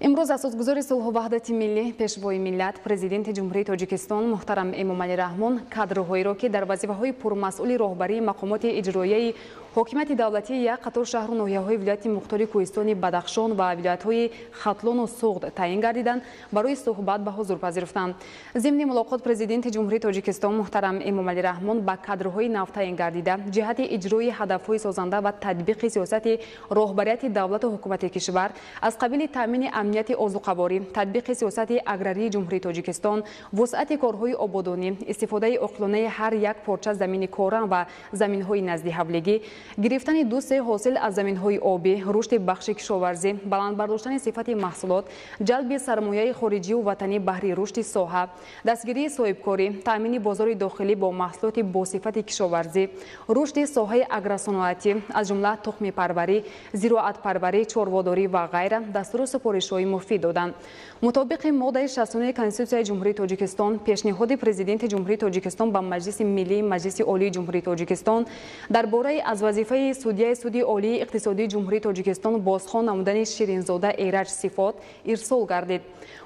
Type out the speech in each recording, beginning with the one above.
امروز اساسگزار صلح و وحدت ملی پیشوای ملت پرزیدنت جمهوری تاجیکستان محترم امامعلی رحمون کادرهایی را که در وظیفه‌های پرمسئولی راهبری مقامات اجرایی حکومت دولتی یک قطار شهر و ناحیه‌های ولایت مختار کوهستان بدخشان و ولایت‌های خطلون و سوغد تعیین گردیدند برای صحبت به حضور پذیرفتند. ضمن ملاقات پرزیدنت جمهوری تاجیکستان محترم امامعلی رحمون با کادرهای نو تعیین گردیده جهت اجرای هدف‌های سازنده و تطبیق سیاست راهبریت دولت و حکومت کشور از قبیل تامین امنیت آذوقه‌باری، تطبیق سیاست اگراری جمهوری تاجیکستان، وسعت کارهای آبادانی، استفاده عاقلانه هر یک پارچه زمین کاران و زمین‌های نزدی‌حوالگی، گرفتن دوست حاصل از زمین‌های آبی، رشد بخش کشاورزی، بلند برداشتن صفت محصولات، جلب سرمایه خارجی و وطنی بهره رشد ساحه، دستگیری صاحبکاری، تامین بازار داخلی با محصولات با صفت کشاورزی، رشد ساحه اگروصنعتی از جمله تخم پروری، زراعت پروری، چارواداری و غیره دستور سپارش‌های مفید دادند. مطابق ماده 69 کنستیتوسیای جمهوری تاجیکستان، پیشنهاد پرزیدنت جمهوری تاجیکستان به مجلس ملی مجلس عالی جمهوری تاجیکستان درباره از وظیفه судяи суди олии иқтисодии ҷумҳурии тоҷикистон бозхон намудани ширинзода эраҷ сифот ирсол гардид.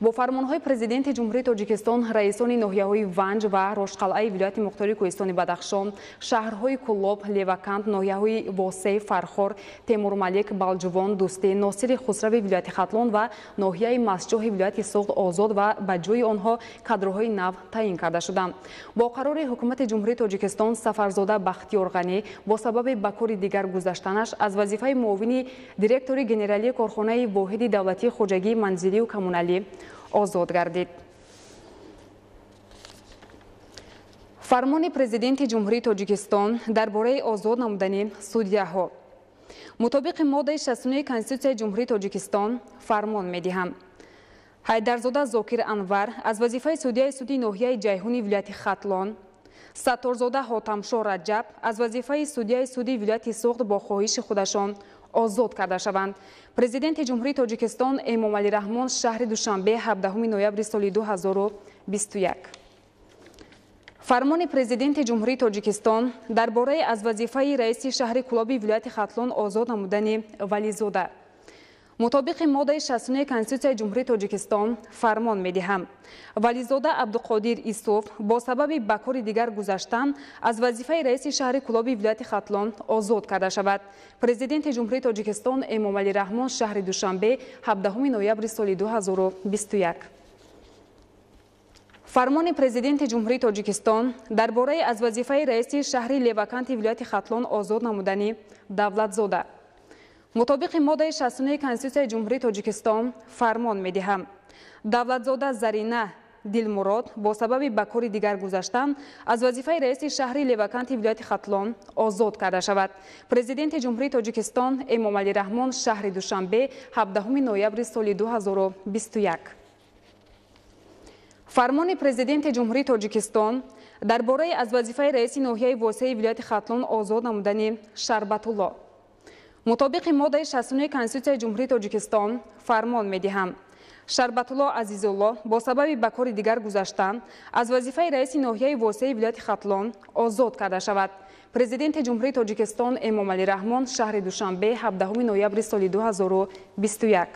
бо фармонҳои президенти ҷумҳурии тоҷикистон раисони ноҳияҳои ванҷ ва рошқалъаи вилояти мухтори кӯҳистони бадахшон, шаҳрҳои куллоб, леваканд, ноҳияҳои восеи, фархор, темурмалик, балҷувон, дӯстӣ, носири хусрави вилояти хатлон ва ноҳияи масҷоҳи вилояти суғд озод ва ба ҷои онҳо кадроҳои нав таъин карда шуданд. бо қарори ҳукумати ҷумҳурии тоҷикистон Сатторзода Бахтиёрғанӣ бо сабаби ба кори дигар гузаштанаш аз вазифаи муовини директори генералии корхонаи воҳиди давлатии хоҷагии манзилию коммуналӣ озод гардид. фармони президенти ҷумҳурии тоҷикистон дар бораи озод намудани судяҳо. мутобиқи моддаи 69 конститутсияи ҷумҳурии тоҷикистон фармон медиҳам. ҳайдарзода Зокир Анвар аз вазифаи судяи суди ноҳияи Ҷайҳуни вилояти Хатлон, Сатторзода Ҳотамшо Раҷаб аз вазифаи судяи суди вилояти Суғд бо хоҳиши худашон озод карда шаванд. Президенти ҷумҳурии Тоҷикистон Эмомалӣ Раҳмон шаҳри Душанбе 17 ноябри соли 2021. фармони президенти ҷумҳурии Тоҷикистон дар бораи аз вазифаи раиси шаҳри Кулоби вилояти Хатлон озод намудани Вализода. мутобиқи моддаи 69 конститутсияи ҷумҳурии Тоҷикистон фармон медиҳам. Вализода Абдуқодир Исуф бо сабаби ба кори дигар гузаштан аз вазифаи раиси шаҳри Кулоби вилояти Хатлон озод карда шавад. Президенти ҷумҳурии Тоҷикистон Эмомалӣ Раҳмон шаҳри Душанбе 17 ноябри соли 2021. фармони президенти ҷумҳурии Тоҷикистон дар бораи аз вазифаи раиси шаҳри Леваканти вилояти Хатлон озод намудани Давлатзода. мутобиқи моддаи 69 конститутсияи ҷумҳурии Тоҷикистон фармон медиҳам. Давлатзода Зарина Дилмурод бо сабаби ба кори дигар гузаштан аз вазифаи раиси шаҳри Леваканти вилояти Хатлон озод карда шавад. Президенти ҷумҳурии Тоҷикистон Эмомалӣ Раҳмон шаҳри Душанбе 17 ноябри соли 2021. фармони президенти ҷумҳурии Тоҷикистон дар бораи аз вазифаи раиси ноҳияи восеи вилояти Хатлон озод намудани Шарбатулло. мутобиқи моддаи 69 конститутсияи ҷумҳурии Тоҷикистон фармон медиҳам. Шарбатулло Азизулло бо сабаби ба кори дигар гузаштан аз вазифаи раиси ноҳияи восеи вилояти Хатлон озод карда шавад. Президенти ҷумҳурии Тоҷикистон Эмомалӣ Раҳмон шаҳри Душанбе 17 ноябри соли 2021.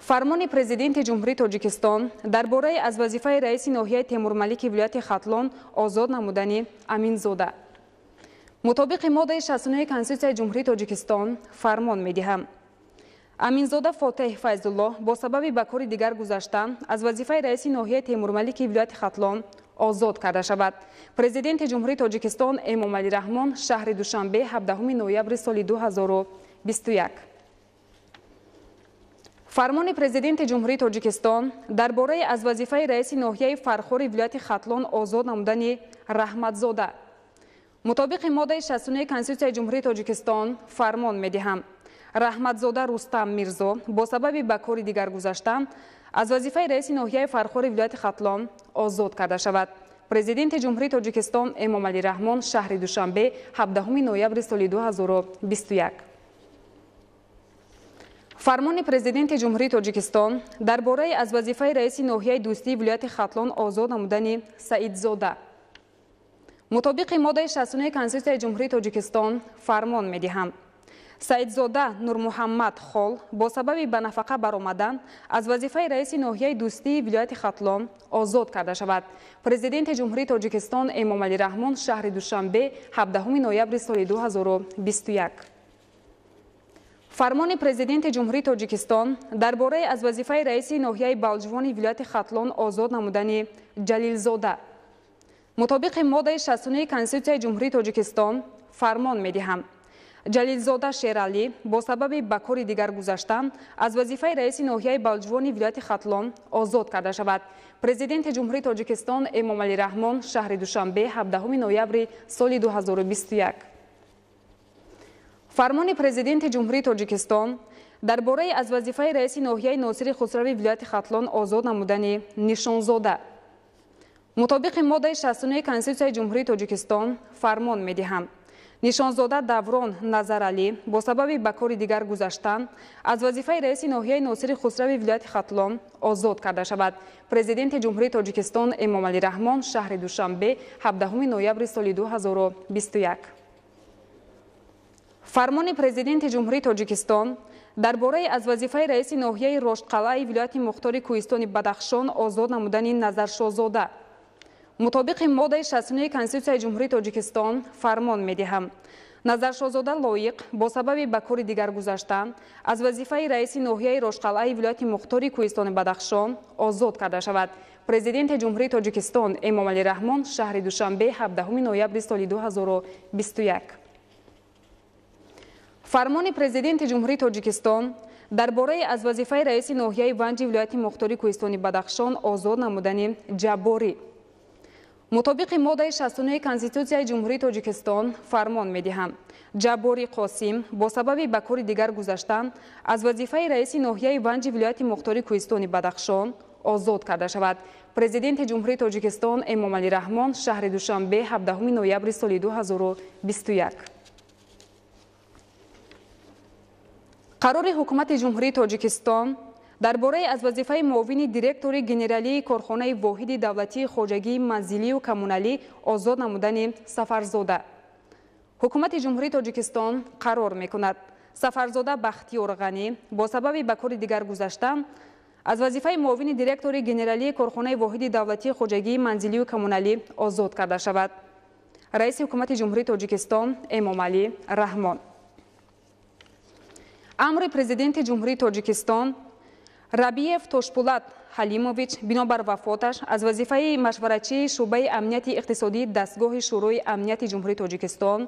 фармони президенти ҷумҳурии Тоҷикистон дар бораи аз вазифаи раиси ноҳияи Темурмалики вилояти Хатлон озод намудани Аминзода. мутобиқи моддаи 69 конститутсияи ҷумҳурии Тоҷикистон фармон медиҳам. Аминзода Фотеҳ Файзулло бо сабаби ба кори дигар гузаштан аз вазифаи раиси ноҳияи Темурмалики вилояти Хатлон озод карда шавад. Президенти ҷумҳурии Тоҷикистон Эмомалӣ Раҳмон шаҳри Душанбе 17 ноябри соли 2021. фармони президенти ҷумҳурии Тоҷикистон дар бораи аз вазифаи раиси ноҳияи Фархори вилояти Хатлон озод намудани Раҳматзода. мутобиқи моддаи 69 конститутсияи ҷумҳурии Тоҷикистон фармон медиҳам. Раҳматзода Рустам Мирзо бо сабаби ба кори дигар гузаштан аз вазифаи раиси ноҳияи Фархори вилояти Хатлон озод карда шавад. Президенти ҷумҳурии Тоҷикистон Эмомалӣ Раҳмон шаҳри Душанбе 17 ноябри соли 2021. фармони президенти ҷумҳурии Тоҷикистон дар бораи аз вазифаи раиси ноҳияи дӯстии вилояти Хатлон озод намудани Саидзода. мутобиқи моддаи 69 конститутсияи ҷумҳурии Тоҷикистон фармон медиҳам. саидзода нурмуҳаммад хол бо сабаби ба нафақа баромадан аз вазифаи раиси ноҳияи дӯстии вилояти Хатлон озод карда шавад. Президенти Ҷумҳурии Тоҷикистон Эмомалӣ Раҳмон шаҳри Душанбе 17 ноябри соли 2021. фармони президенти Ҷумҳурии Тоҷикистон дар бораи аз вазифаи раиси ноҳияи балҷувони вилояти Хатлон озод намудани Ҷалилзода. мутобиқи моддаи 69 Конститутсияи Ҷумҳурии Тоҷикистон фармон медиҳам. Ҷалилзода Шералӣ бо сабаби ба кори дигар гузаштан аз вазифаи раиси ноҳияи балҷувони вилояти Хатлон озод карда шавад. Президенти Ҷумҳурии Тоҷикистон Эмомалӣ Раҳмон шаҳри Душанбе 17 ноябри соли 2021. фармони президенти Ҷумҳурии Тоҷикистон дар бораи аз вазифаи раиси ноҳияи носири хусрави вилояти Хатлон озод намудани Нишонзода. мутобиқи моддаи 69 Конститутсияи Ҷумҳурии Тоҷикистон фармон медиҳам. Нишонзода Даврон Назаралӣ бо сабаби ба кори дигар гузаштан аз вазифаи раиси ноҳияи носири хусрави вилояти Хатлон озод карда шавад. Президенти Ҷумҳурии Тоҷикистон Эмомалӣ Раҳмон шаҳри Душанбе 17 ноябри соли 2021. фармони президенти Ҷумҳурии Тоҷикистон дар бораи аз вазифаи раиси ноҳияи Роштқалъаи вилояти мухтори Кӯҳистони Бадахшон озод намудани Назаршозода. мутобиқи моддаи 69 Конститутсияи Ҷумҳурии Тоҷикистон фармон медиҳам. Назаршозода лоиқ бо сабаби ба кори дигар гузаштан аз вазифаи раиси ноҳияи Роштқалъаи вилояти мухтори Кӯҳистони Бадахшон озод карда шавад. Президенти Ҷумҳурии Тоҷикистон Эмомалӣ Раҳмон шаҳри Душанбе 17 ноябри соли 2021. фармони президенти Ҷумҳурии Тоҷикистон дар бораи аз вазифаи раиси ноҳияи ванҷи вилояти мухтори Кӯҳистони Бадахшон озод намудани Ҷабборӣ. мутобиқи моддаи 69 Конститутсияи Ҷумҳурии Тоҷикистон фармон медиҳам. Ҷабборӣ Қосим бо сабаби ба кори дигар гузаштан аз вазифаи раиси ноҳияи ванҷи вилояти мухтори Кӯҳистони Бадахшон озод карда шавад. Президенти Ҷумҳурии Тоҷикистон Эмомалӣ Раҳмон шаҳри Душанбе 17 ноябри соли 2021. қарори ҳукумати Ҷумҳурии Тоҷикистон дар бораи аз вазифаи муовини директори генералии корхонаи воҳиди давлатии хоҷагии манзилию коммуналӣ озод намудани Сафарзода. ҳукумати Ҷумҳурии Тоҷикистон қарор мекунад Сафарзода Бахтиёр Ғанӣ бо сабаби ба кори дигар гузаштан аз вазифаи муовини директори генералии корхонаи воҳиди давлатии хоҷагии манзилию коммуналӣ озод карда шавад. раиси ҳукумати Ҷумҳурии Тоҷикистон Эмомалӣ Раҳмон. амри президенти Ҷумҳурии Тоҷикистон Рабиев Тошпулат Ҳалимович бинобар вафоташ аз вазифаи машваратчии шӯъбаи амнияти иқтисодии дастгоҳи шӯрои амнияти Ҷумҳурии Тоҷикистон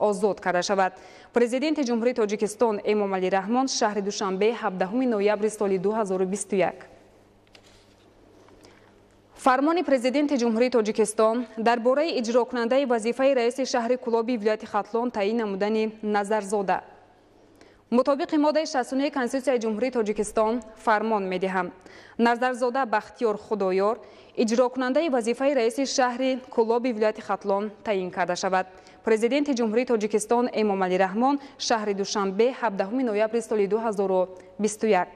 озод карда шавад. Президенти Ҷумҳурии Тоҷикистон Эмомалӣ Раҳмон шаҳри Душанбе 17 ноябри соли 2021. фармони президенти Ҷумҳурии Тоҷикистон дар бораи иҷрокунандаи вазифаи раиси шаҳри Кӯлоби вилояти Хатлон таъин намудани Назарзода. мутобиқи моддаи 69 Конститутсияи Ҷумҳурии Тоҷикистон фармон медиҳам. Назарзода Бахтиёр Худоёр иҷрокунандаи вазифаи раиси шаҳри Кӯлоби вилояти Хатлон таъин карда шавад. Президенти Ҷумҳурии Тоҷикистон Эмомалӣ Раҳмон шаҳри Душанбе 17 ноябри соли 2021.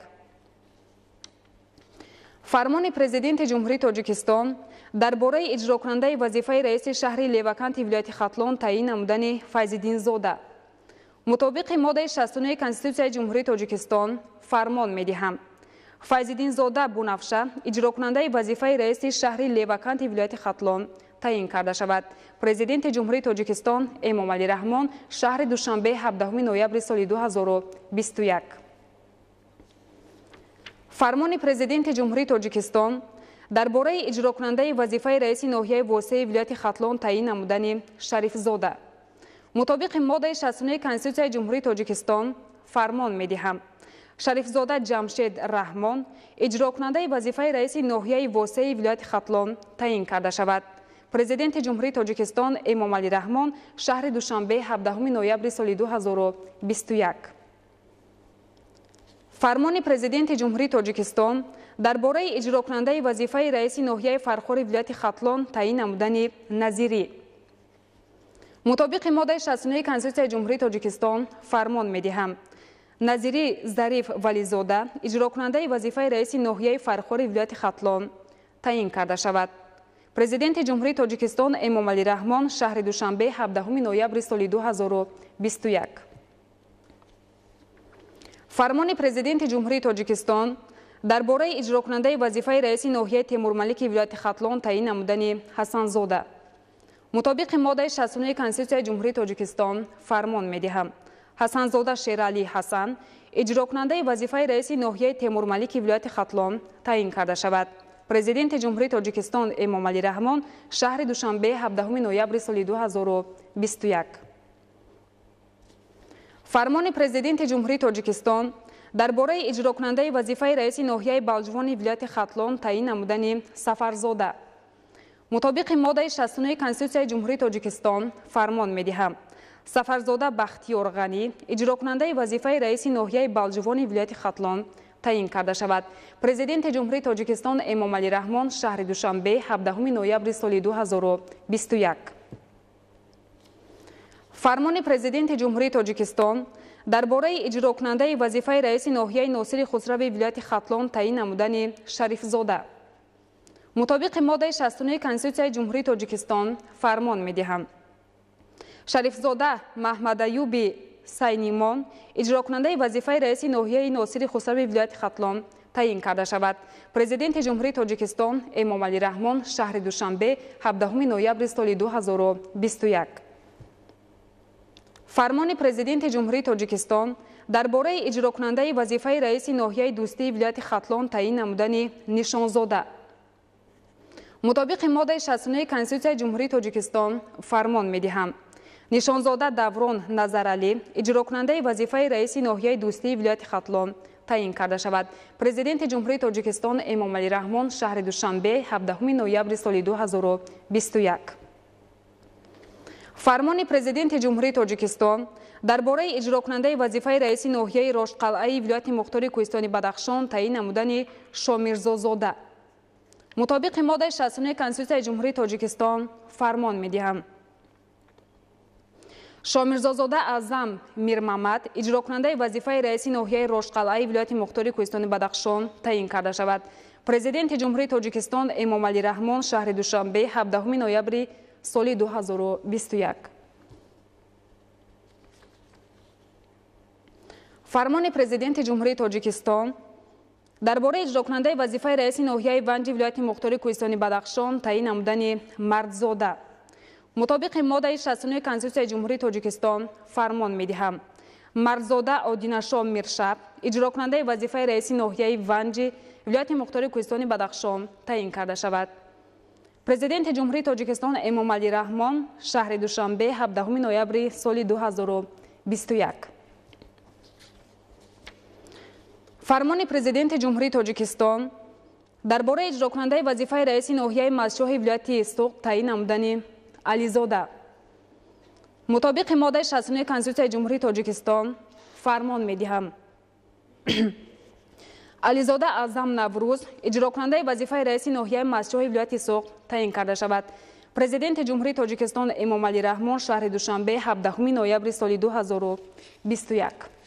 фармони президенти Ҷумҳурии Тоҷикистон дар бораи иҷрокунандаи вазифаи раиси шаҳри Леваканти вилояти Хатлон таъин намудани Файзиддинзода. мутобиқи моддаи 69 Конститутсияи Ҷумҳурии Тоҷикистон фармон медиҳам. Файзиддинзода Бунафша иҷрокунандаи вазифаи раиси шаҳри Леваканти вилояти Хатлон таъин карда шавад. Президенти Ҷумҳурии Тоҷикистон Эмомалӣ Раҳмон шаҳри Душанбе 17 ноябри соли 2021. фармони президенти Ҷумҳурии Тоҷикистон дар бораи иҷрокунандаи вазифаи раиси ноҳияи восеи вилояти Хатлон таъин намудани Шарифзода. мутобиқи моддаи 69 Конститутсияи Ҷумҳурии Тоҷикистон фармон медиҳам. Шарифзода Ҷамшед Раҳмон иҷрокунандаи вазифаи раиси ноҳияи восеи вилояти Хатлон таъин карда шавад. Президенти Ҷумҳурии Тоҷикистон Эмомалӣ Раҳмон шаҳри Душанбе 17 ноябри соли 2021. фармони президенти Ҷумҳурии Тоҷикистон дар бораи иҷрокунандаи вазифаи раиси ноҳияи фархори вилояти Хатлон таъин намудани Назирӣ. мутобиқи моддаи 69 Конститутсияи Ҷумҳурии Тоҷикистон фармон медиҳам. Назирӣ Зариф Вализода иҷрокунандаи вазифаи раиси ноҳияи фархори вилояти Хатлон таъин карда шавад. Президенти Ҷумҳурии Тоҷикистон Эмомалӣ Раҳмон шаҳри Душанбе 17 ноябри соли 2021. фармони Президенти Ҷумҳурии Тоҷикистон дар бораи иҷрокунандаи вазифаи раиси ноҳияи Темурмалики вилояти Хатлон таъин намудани Ҳасанзода. Мутобиқи моддаи 69 Конститутсияи Ҷумҳурии Тоҷикистон фармон медиҳам. Ҳасанзода Шералӣ Ҳасан иҷрокунандаи вазифаи раиси ноҳияи Темурмалики вилояти Хатлон таъин карда шавад. Президенти Ҷумҳурии Тоҷикистон Эмомалӣ Раҳмон шаҳри Душанбе 17 ноябри соли 2021. фармони Президенти Ҷумҳурии Тоҷикистон дар бораи иҷрокунандаи вазифаи раиси ноҳияи балҷувони вилояти Хатлон таъин намудани Сатторзода. мутобиқи моддаи 69 Конститутсияи Ҷумҳурии Тоҷикистон фармон медиҳам. Сатторзода Бахтиёр Ғанӣ иҷрокунандаи вазифаи раиси ноҳияи балҷувони вилояти Хатлон таъин карда шавад. Президенти Ҷумҳурии Тоҷикистон Эмомалӣ Раҳмон шаҳри Душанбе 17 ноябри соли 2021. фармони Президенти Ҷумҳурии Тоҷикистон дар бораи иҷрокунандаи вазифаи раиси ноҳияи носири хусрави вилояти Хатлон таъин намудани Шарифзода. мутобиқи моддаи 69 Конститутсияи Ҷумҳурии Тоҷикистон фармон медиҳам. Шарифзода Маҳмадаюби Сайнимон иҷрокунандаи вазифаи раиси ноҳияи носири хусрави вилояти Хатлон таъин карда шавад. Президенти Ҷумҳурии Тоҷикистон Эмомалӣ Раҳмон шаҳри Душанбе 17 ноябри соли 2021. фармони Президенти Ҷумҳурии Тоҷикистон дар бораи иҷрокунандаи вазифаи раиси ноҳияи дӯстии вилояти Хатлон таъин намудани Нишонзода. мутобиқи моддаи 69 Конститутсияи Ҷумҳурии Тоҷикистон фармон медиҳам. Нишонзода Даврон Назаралӣ иҷрокунандаи вазифаи раиси ноҳияи дӯстии вилояти Хатлон таъин карда шавад. Президенти Ҷумҳурии Тоҷикистон Эмомалӣ Раҳмон шаҳри Душанбе 17 ноябри соли 2021. фармони Президенти Ҷумҳурии Тоҷикистон дар бораи иҷрокунандаи вазифаи раиси ноҳияи Рошқалъаи вилояти Мухтори Кӯҳистони Бадахшон таъин намудани Шомирзозода. мутобиқи моддаи 69 Конститутсияи Ҷумҳурии Тоҷикистон фармон медиҳам. Шомирзозода Аъзам Мирмамад иҷрокунандаи вазифаи раиси ноҳияи Рошқалъаи вилояти Мухтори Кӯҳистони Бадахшон таъин карда шавад. Президенти Ҷумҳурии Тоҷикистон Эмомалӣ Раҳмон шаҳри Душанбе 17 ноябри соли 2021. фармони Президенти Ҷумҳурии Тоҷикистон дар бораи иҷрокунандаи вазифаи раиси ноҳияи Ванҷи вилояти Мухтори Кӯҳистони Бадахшон таъин намудани Мардзода. мутобиқи моддаи 69 Конститутсияи Ҷумҳурии Тоҷикистон фармон медиҳам. Мардзода Одинашо Миршаб иҷрокунандаи вазифаи раиси ноҳияи Ванҷи вилояти Мухтори Кӯҳистони Бадахшон таъин карда шавад. Президенти Ҷумҳурии Тоҷикистон Эмомалӣ Раҳмон шаҳри Душанбе 17 ноябри соли 2021. фармони Президенти Ҷумҳурии Тоҷикистон дар бораи иҷрокунандаи вазифаи раиси ноҳияи Мазшоҳи вилояти Суғд таъин намудани Ализода. мутобиқи моддаи 69 Конститутсияи Ҷумҳурии Тоҷикистон фармон медиҳам. Ализода Аъзам Наврӯз иҷрокунандаи вазифаи раиси ноҳияи Мазшоҳи вилояти Суғд таъин карда шавад. Президенти Ҷумҳурии Тоҷикистон Эмомалӣ Раҳмон шаҳри Душанбе 17 ноябри соли 2021.